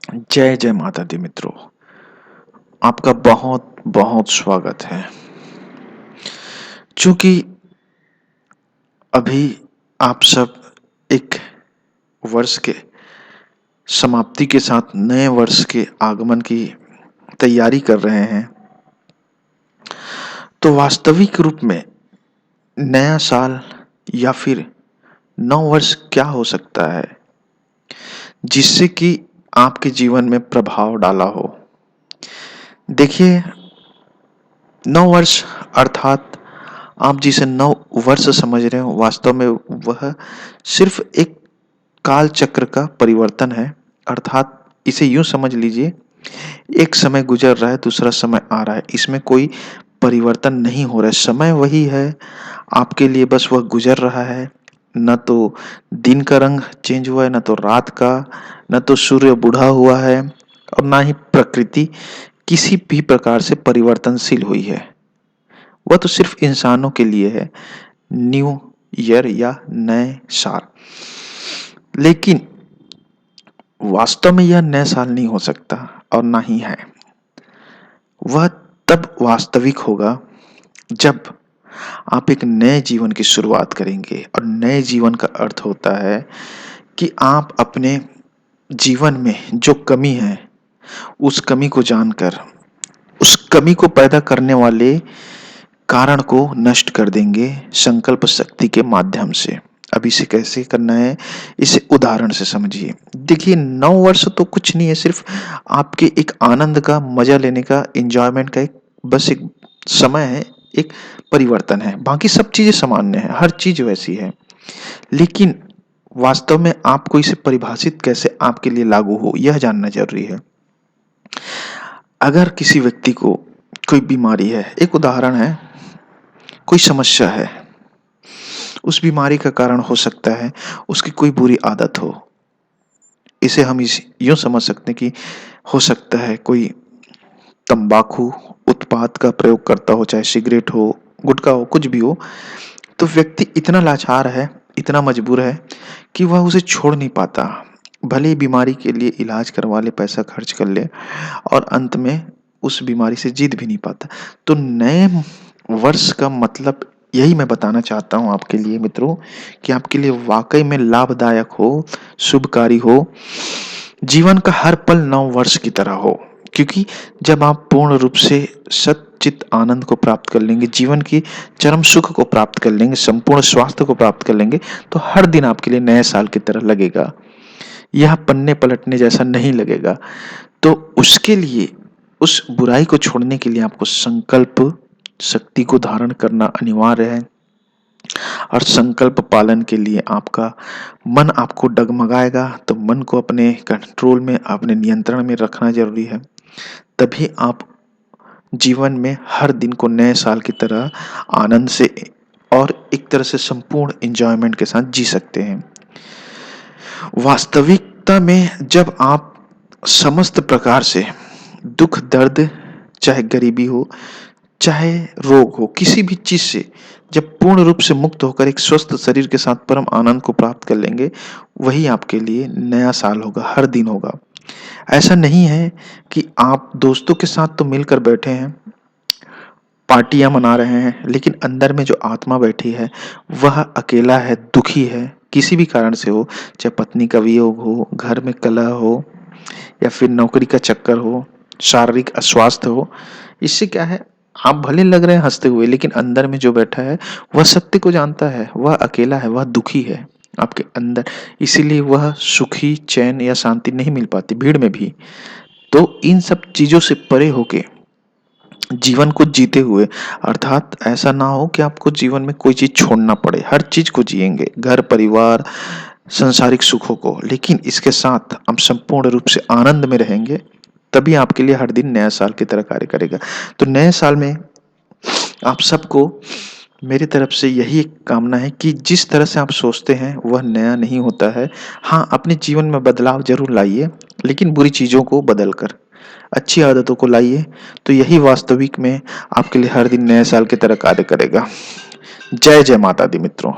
जय जय माता दी मित्रों। आपका बहुत बहुत स्वागत है। चूंकि अभी आप सब एक वर्ष के समाप्ति के साथ नए वर्ष के आगमन की तैयारी कर रहे हैं, तो वास्तविक रूप में नया साल या फिर नव वर्ष क्या हो सकता है जिससे कि आपके जीवन में प्रभाव डाला हो। देखिए, नव वर्ष अर्थात आप जिसे नव वर्ष समझ रहे हो, वास्तव में वह सिर्फ एक काल चक्र का परिवर्तन है। अर्थात इसे यूं समझ लीजिए, एक समय गुजर रहा है, दूसरा समय आ रहा है। इसमें कोई परिवर्तन नहीं हो रहा है, समय वही है। आपके लिए बस वह गुजर रहा है। न तो दिन का रंग चेंज हुआ है, न तो रात का, न तो सूर्य बूढ़ा हुआ है, और ना ही प्रकृति किसी भी प्रकार से परिवर्तनशील हुई है। वह तो सिर्फ इंसानों के लिए है, न्यू ईयर या नए साल। लेकिन वास्तव में यह नया साल नहीं हो सकता, और ना ही है। वह तब वास्तविक होगा जब आप एक नए जीवन की शुरुआत करेंगे। और नए जीवन का अर्थ होता है कि आप अपने जीवन में जो कमी है, उस कमी को जानकर उस कमी को पैदा करने वाले कारण को नष्ट कर देंगे संकल्प शक्ति के माध्यम से। अब इसे कैसे करना है, इसे उदाहरण से समझिए। देखिए, नव वर्ष तो कुछ नहीं है, सिर्फ आपके एक आनंद का मजा लेने का, एंजॉयमेंट का एक बस एक समय है, एक परिवर्तन है। बाकी सब चीजें सामान्य है, हर चीज वैसी है। लेकिन वास्तव में आपको इसे परिभाषित कैसे आपके लिए लागू हो, यह जानना जरूरी है। अगर किसी व्यक्ति को कोई बीमारी है, एक उदाहरण है, कोई समस्या है, उस बीमारी का कारण हो सकता है उसकी कोई बुरी आदत हो। इसे हम इस यूं समझ सकते हैं कि हो सकता है कोई तंबाकू उत्पाद का प्रयोग करता हो, चाहे सिगरेट हो, गुटखा हो, कुछ भी हो। तो व्यक्ति इतना लाचार है, इतना मजबूर है कि वह उसे छोड़ नहीं पाता। भले ही बीमारी के लिए इलाज करवा ले, पैसा खर्च कर ले, और अंत में उस बीमारी से जीत भी नहीं पाता। तो नए वर्ष का मतलब यही मैं बताना चाहता हूं आपके लिए मित्रों, कि आपके लिए वाकई में लाभदायक हो, शुभकारी हो, जीवन का हर पल नव वर्ष की तरह हो। क्योंकि जब आप पूर्ण रूप से सच्चित आनंद को प्राप्त कर लेंगे, जीवन की चरम सुख को प्राप्त कर लेंगे, संपूर्ण स्वास्थ्य को प्राप्त कर लेंगे, तो हर दिन आपके लिए नए साल की तरह लगेगा। यह पन्ने पलटने जैसा नहीं लगेगा। तो उसके लिए, उस बुराई को छोड़ने के लिए आपको संकल्प शक्ति को धारण करना अनिवार्य है। और संकल्प पालन के लिए आपका मन आपको डगमगाएगा, तो मन को अपने कंट्रोल में, अपने नियंत्रण में रखना जरूरी है। तभी आप जीवन में हर दिन को नए साल की तरह आनंद से और एक तरह से संपूर्ण एंजॉयमेंट के साथ जी सकते हैं। वास्तविकता में जब आप समस्त प्रकार से दुख दर्द, चाहे गरीबी हो, चाहे रोग हो, किसी भी चीज से जब पूर्ण रूप से मुक्त होकर एक स्वस्थ शरीर के साथ परम आनंद को प्राप्त कर लेंगे, वही आपके लिए नया साल होगा, हर दिन होगा। ऐसा नहीं है कि आप दोस्तों के साथ तो मिलकर बैठे हैं, पार्टियां मना रहे हैं, लेकिन अंदर में जो आत्मा बैठी है वह अकेला है, दुखी है, किसी भी कारण से हो। चाहे पत्नी का वियोग हो, घर में कलह हो, या फिर नौकरी का चक्कर हो, शारीरिक अस्वास्थ्य हो। इससे क्या है, आप भले लग रहे हैं हंसते हुए, लेकिन अंदर में जो बैठा है वह सत्य को जानता है, वह अकेला है, वह दुखी है आपके अंदर। इसीलिए वह सुखी, चैन या शांति नहीं मिल पाती भीड़ में भी। तो इन सब चीजों से परे होके जीवन को जीते हुए, अर्थात ऐसा ना हो कि आपको जीवन में कोई चीज छोड़ना पड़े, हर चीज को जिएंगे, घर परिवार संसारिक सुखों को, लेकिन इसके साथ हम संपूर्ण रूप से आनंद में रहेंगे। तभी आपके लिए हर दिन नया साल की तरह कार्य करेगा। तो नए साल में आप सबको मेरी तरफ से यही एक कामना है कि जिस तरह से आप सोचते हैं वह नया नहीं होता है। हाँ, अपने जीवन में बदलाव जरूर लाइए, लेकिन बुरी चीजों को बदल कर अच्छी आदतों को लाइए। तो यही वास्तविक में आपके लिए हर दिन नए साल की तरह कार्य करेगा। जय जय माता दी मित्रों।